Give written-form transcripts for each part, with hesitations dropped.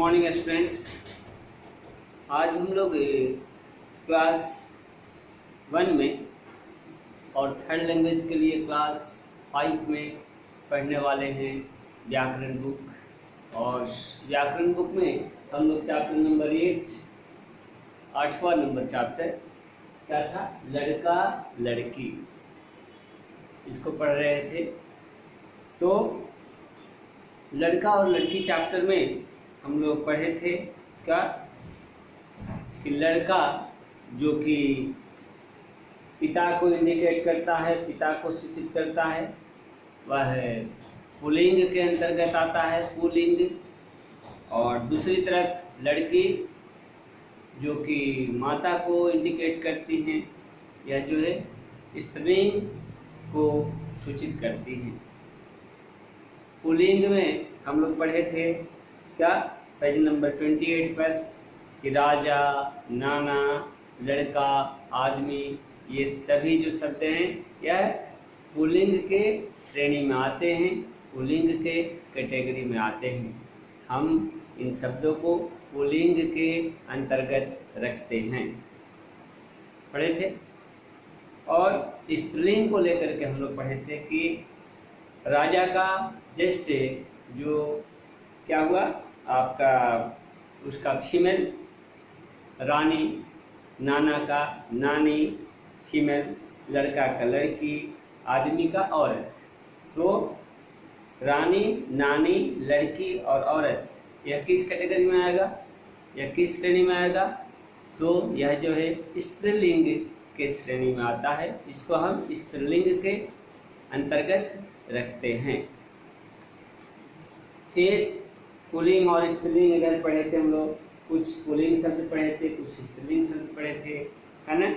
Morning students. आज हम लोग क्लास 1 में और थर्ड लैंग्वेज के लिए क्लास 5 में पढ़ने वाले हैं व्याकरण बुक। और व्याकरण बुक में हम लोग चैप्टर नंबर 8 8वां नंबर चैप्टर क्या था, लड़का लड़की, इसको पढ़ रहे थे। तो लड़का और लड़की चैप्टर में हम लोग पढ़े थे क्या कि लड़का जो कि पिता को इंडिकेट करता है, पिता को सूचित करता है, वह पुल्लिंग के अंतर्गत आता है, पुल्लिंग। और दूसरी तरफ लड़की जो कि माता को इंडिकेट करती हैं, यह जो है स्त्रीलिंग को सूचित करती हैं। पुल्लिंग में हम लोग पढ़े थे क्या, पेज नंबर 28 पर कि राजा, नाना, लड़का, आदमी, ये सभी जो शब्द हैं यह पुल्लिंग के श्रेणी में आते हैं, पुल्लिंग के कैटेगरी में आते हैं। हम इन शब्दों को पुल्लिंग के अंतर्गत रखते हैं, पढ़े थे। और स्त्रीलिंग को लेकर के हम लोग पढ़े थे कि राजा का जस्ट जो क्या हुआ आपका, उसका फीमेल रानी, नाना का नानी फीमेल, लड़का का लड़की, आदमी का औरत। तो रानी, नानी, लड़की और औरत, यह किस कैटेगरी में आएगा, यह किस श्रेणी में आएगा? तो यह जो है स्त्रीलिंग के श्रेणी में आता है। इसको हम स्त्रीलिंग के अंतर्गत रखते हैं। फिर पुल्लिंग और स्त्रीलिंग इधर पढ़े थे हम लोग, कुछ पुल्लिंग शब्द पढ़े थे, कुछ स्त्रीलिंग शब्द पढ़े थे, है ना।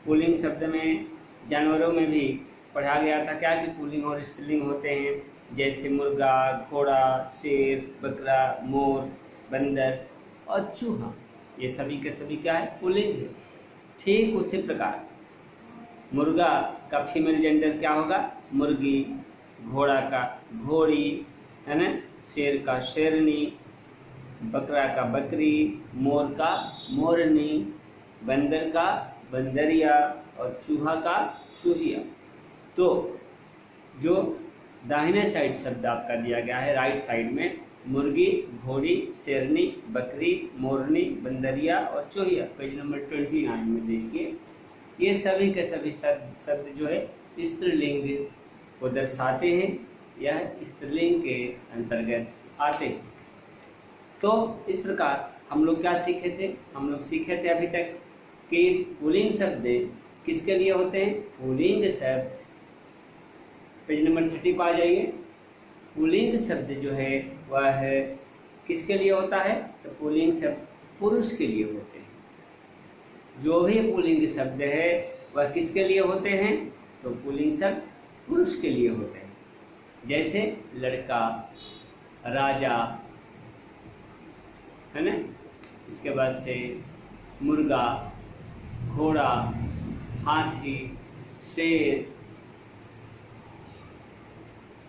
पुल्लिंग शब्द में जानवरों में भी पढ़ा गया था क्या कि पुल्लिंग और स्त्रीलिंग होते हैं, जैसे मुर्गा, घोड़ा, शेर, बकरा, मोर, बंदर और चूहा, ये सभी के सभी क्या है, पुल्लिंग है। ठीक उसी प्रकार मुर्गा का फीमेल जेंडर क्या होगा, मुर्गी, घोड़ा का घोड़ी, है ना, शेर का शेरनी, बकरा का बकरी, मोर का मोरनी, बंदर का बंदरिया और चूहा का चूहिया। तो जो दाहिने साइड शब्द आपका दिया गया है, राइट साइड में, मुर्गी, घोड़ी, शेरनी, बकरी, मोरनी, बंदरिया और चूहिया, पेज नंबर 29 में देखिए, ये सभी के सभी शब्द जो है स्त्रीलिंग को दर्शाते हैं, यह स्त्रीलिंग के अंतर्गत आते हैं। तो इस प्रकार हम लोग क्या सीखे थे, हम लोग सीखे थे अभी तक कि पुल्लिंग शब्द किसके लिए होते हैं। पुल्लिंग शब्द पेज नंबर 30 पर आ जाइए। पुल्लिंग शब्द जो है वह है किसके लिए होता है, तो पुल्लिंग शब्द पुरुष के लिए होते हैं। जो भी पुल्लिंग शब्द है वह किसके लिए होते हैं, तो पुल्लिंग शब्द पुरुष के लिए होते हैं। जैसे लड़का, राजा, है ना, इसके बाद से मुर्गा, घोड़ा, हाथी, शेर,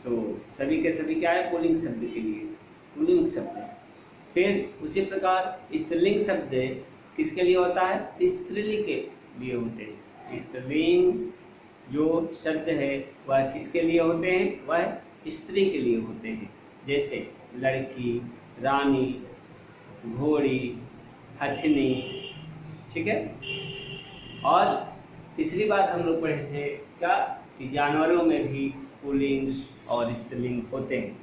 तो सभी के सभी क्या है, पुल्लिंग शब्द के लिए पुल्लिंग शब्द है। फिर उसी प्रकार स्त्रीलिंग शब्द किसके लिए होता है, स्त्रीलिंग के लिए होते हैं। स्त्रीलिंग जो शब्द है वह किसके लिए होते हैं, वह स्त्री के लिए होते हैं। जैसे लड़की, रानी, घोड़ी, हथनी, ठीक है। और तीसरी बात हम लोग पढ़े थे क्या कि जानवरों में भी पुल्लिंग और स्त्रीलिंग होते हैं।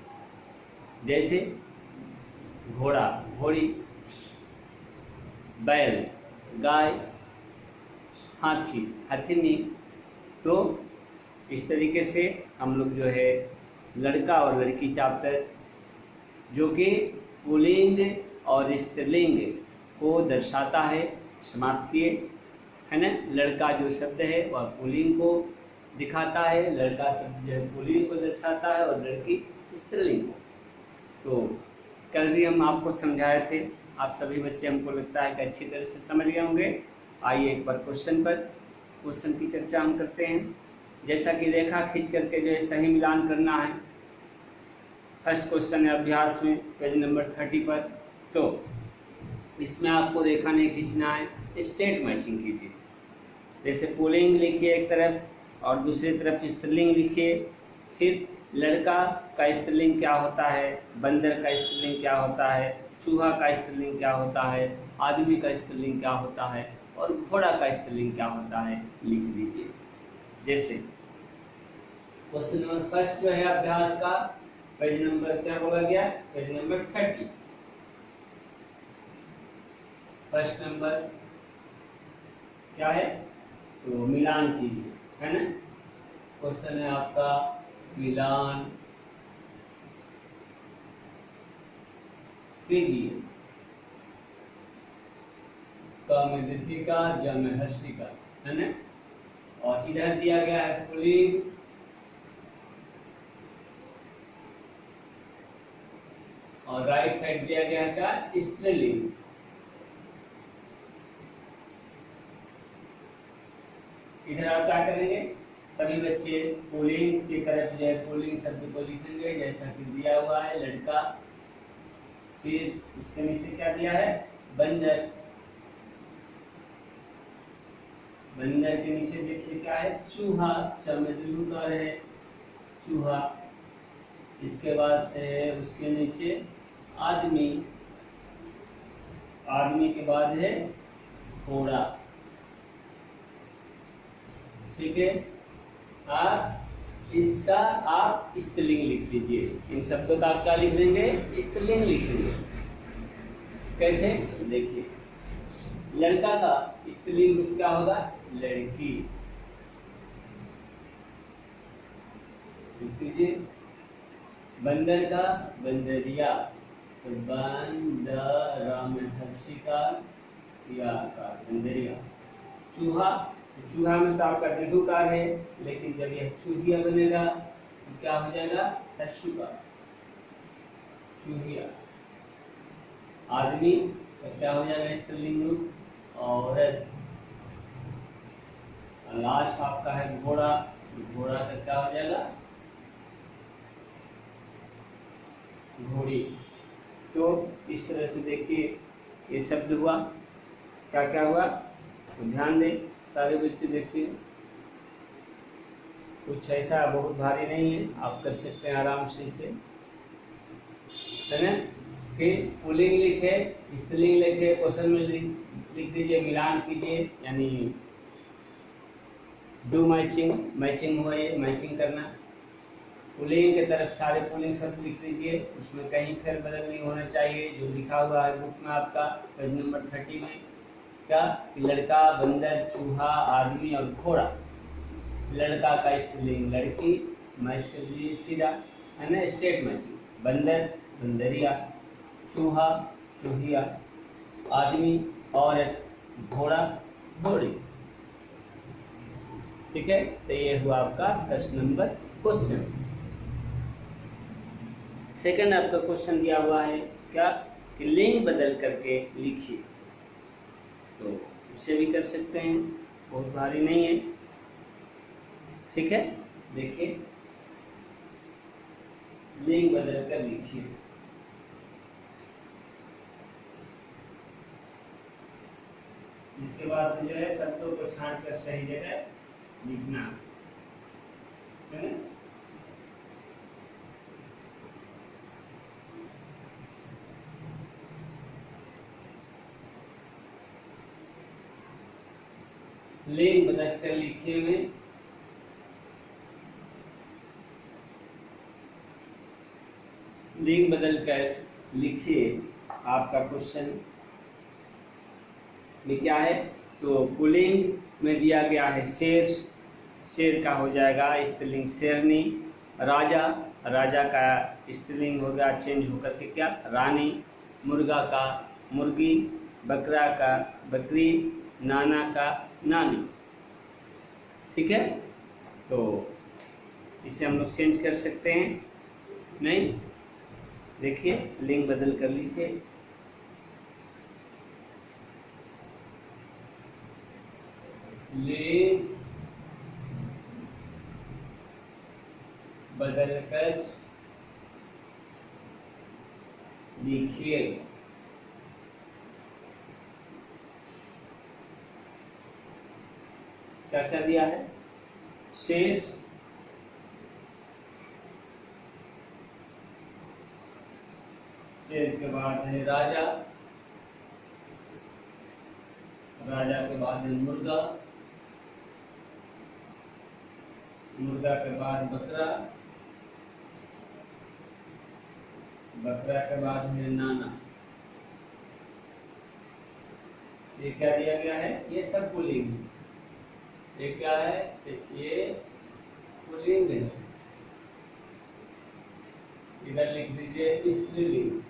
जैसे घोड़ा, घोड़ी, बैल, गाय, हाथी, हथनी। तो इस तरीके से हम लोग जो है लड़का और लड़की चैप्टर जो कि पुल्लिंग और स्त्रीलिंग को दर्शाता है समाप्त किए, है ना। लड़का जो शब्द है वह पुल्लिंग को दिखाता है, लड़का शब्द जो है पुल्लिंग को दर्शाता है और लड़की स्त्रीलिंग को। तो कल भी हम आपको समझाए थे, आप सभी बच्चे हमको लगता है कि अच्छी तरह से समझ गए होंगे। आइए एक बार क्वेश्चन की चर्चा हम करते हैं। जैसा कि रेखा खींच करके जो है सही मिलान करना है। फर्स्ट क्वेश्चन है अभ्यास में पेज नंबर 30 पर तो इसमें आपको रेखा नहीं खींचना है, स्ट्रेट मैचिंग कीजिए। जैसे पुल्लिंग लिखिए एक तरफ और दूसरी तरफ स्त्रीलिंग लिखिए, फिर लड़का का स्त्रीलिंग क्या होता है, बंदर का स्त्रीलिंग क्या होता है, चूहा का स्त्रीलिंग क्या होता है, आदमी का स्त्रीलिंग क्या होता है और घोड़ा का स्त्रीलिंग क्या होता है, लिख दीजिए। जैसे क्वेश्चन नंबर फर्स्ट जो है अभ्यास का, पेज नंबर क्या बोला गया, पेज नंबर 30। फर्स्ट नंबर क्या है, तो मिलान कीजिए, है ना। क्वेश्चन है आपका मिलान कीजिए। क में दीर्घिका, ज में हर्षिका, है ना। और इधर दिया गया है पुल्लिंग और राइट साइड दिया गया है क्या, स्त्रीलिंग। इधर आप क्या करेंगे, सभी बच्चे पुल्लिंग की तरफ जो है पुल्लिंग शब्द को लिखेंगे जैसा कि दिया हुआ है, लड़का, फिर उसके नीचे क्या दिया है, बंदर। बंदर के नीचे देखिए क्या है, चूहा, चमदुकार है चूहा। इसके बाद से उसके नीचे आदमी, आदमी के बाद है घोड़ा, ठीक है। आप इसका आप स्त्रीलिंग लिख लीजिए, इन शब्दों का आप क्या लिख देंगे, स्त्रीलिंग लिख देंगे। कैसे, देखिए लड़का का स्त्रीलिंग रूप क्या होगा, लड़की, लिख लीजिए। बंदर का बंदरिया, तो बंदरा में हर्षिका या का बंदरिया। चूहा, चूहा में तो आपका दीर्घकार है, लेकिन जब यह चूहिया बनेगा तो क्या हो जाएगा, हर्षुका, चूहिया। आदमी तो क्या हो जाएगा, स्त्रीलिंग रूप, औरत। लास्ट आपका है घोड़ा, घोड़ा का क्या हो जाएगा, घोड़ी। तो इस तरह से देखिए ये शब्द हुआ, क्या क्या हुआ, तो ध्यान दें सारे बच्चे। देखिए कुछ ऐसा बहुत भारी नहीं है, आप कर सकते हैं आराम से इसे, है ना। फिर पुल्लिंग लिखे, स्त्रीलिंग लिखे, क्वेश्चन में लिख दीजिए, मिलान कीजिए, यानी डू मैचिंग, मैचिंग हो, ये मैचिंग करना। पुल्लिंग की तरफ सारे पुल्लिंग शब्द लिख दीजिए, उसमें कहीं फेरबदल नहीं होना चाहिए, जो लिखा हुआ है बुक में आपका पेज नंबर 30 में, क्या कि लड़का, बंदर, चूहा, आदमी और घोड़ा। लड़का का स्त्रीलिंग लड़की, मैच कर लीजिए सीधा, है ना, स्ट्रेट मैचिंग। बंदर, बंदरिया, चूहा, चूहिया, आदमी, औरत, घोड़ा, घोड़ी, ठीक है। तो ये हुआ आपका फर्स्ट नंबर क्वेश्चन। सेकंड आपका क्वेश्चन दिया हुआ है क्या, कि लिंग बदल करके लिखिए। तो इससे भी कर सकते हैं, बहुत भारी नहीं है, ठीक है। देखिए लिंग बदल कर लिखिए। इसके बाद से जो है शब्दों को छांट कर सही जगह लिखना, है ना। लिंग बदल कर लिखे में लिंग बदल कर लिखिए। आपका क्वेश्चन में क्या है, तो पुल्लिंग में दिया गया है शेर, शेर का हो जाएगा स्त्रीलिंग शेरनी। राजा, राजा का स्त्रीलिंग होगा चेंज होकर के क्या, रानी। मुर्गा का मुर्गी, बकरा का बकरी, नाना का नानी, ठीक है। तो इसे हम लोग चेंज कर सकते हैं, नहीं। देखिए लिंग बदल कर लिखिए। लिंग बदल कर लिखिए। क्या क्या दिया है, शेर, शेर के बाद है राजा, राजा के बाद है मुर्गा, मुर्गा के बाद बकरा, बकरा के बाद है नाना। ये क्या दिया गया है, ये सब पुल्लिंग है। ये क्या है, ये पुल्लिंग है। इधर लिख दीजिए स्त्रीलिंग।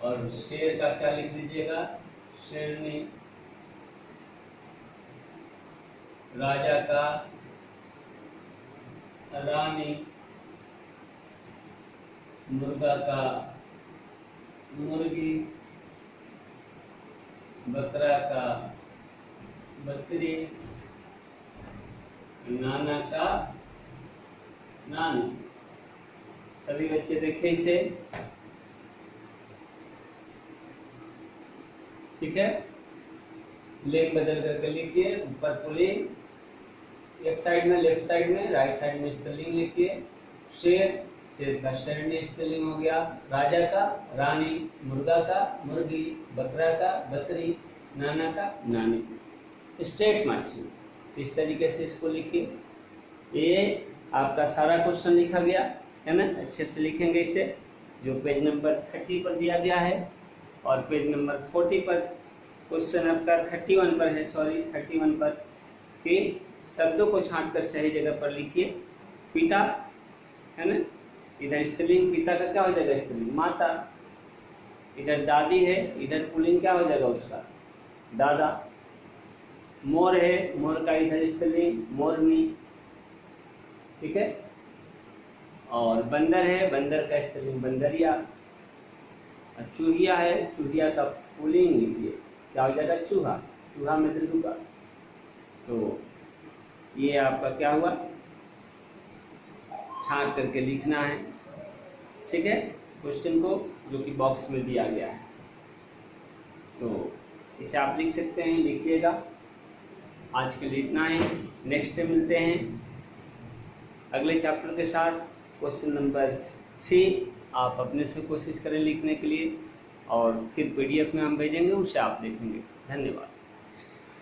और शेर का क्या लिख दीजिएगा, शेरनी। राजा का रानी, मुर्गा का मुर्गी, बकरा का बकरी, नाना का नानी। सभी बच्चे देखे इसे, ठीक है। लेख बदल करके लिखिए, ऊपर पुल्लिंग, एक साइड में लेफ्ट साइड में, राइट साइड में स्त्रीलिंग लिखिए। शेर, शेर का शेरनी स्त्रीलिंग हो गया। राजा का रानी, मुर्गा का मुर्गी, बकरा का बकरी, नाना का नानी। स्टेट मार्चिंग इस तरीके से इसको लिखिए। ये आपका सारा क्वेश्चन लिखा गया है ना, अच्छे से लिखेंगे इसे, जो पेज नंबर 30 पर दिया गया है। और पेज नंबर 40 पर क्वेश्चन आपका 31 पर है, सॉरी 31 पर, कि शब्दों को छांटकर सही जगह पर लिखिए। पिता है ना, इधर स्त्रीलिंग, पिता का क्या हो जाएगा स्त्रीलिंग, माता। इधर दादी है, इधर पुल्लिंग क्या हो जाएगा उसका, दादा। मोर है, मोर का इधर स्त्रीलिंग मोरनी, ठीक है। और बंदर है, बंदर का स्त्रीलिंग बंदरिया। चूहिया है, चूहिया का पुल्लिंग लिखिए, क्या हो जाएगा चूहा, चूहा में दीर्घ का। तो ये आपका क्या हुआ, छांट करके लिखना है, ठीक है, क्वेश्चन को, जो कि बॉक्स में दिया गया है। तो इसे आप लिख सकते हैं, लिखिएगा। आज के लिए इतना ही, नेक्स्ट टाइम मिलते हैं अगले चैप्टर के साथ। क्वेश्चन नंबर 3 आप अपने से कोशिश करें लिखने के लिए, और फिर PDF में हम भेजेंगे, उसे आप देखेंगे। धन्यवाद।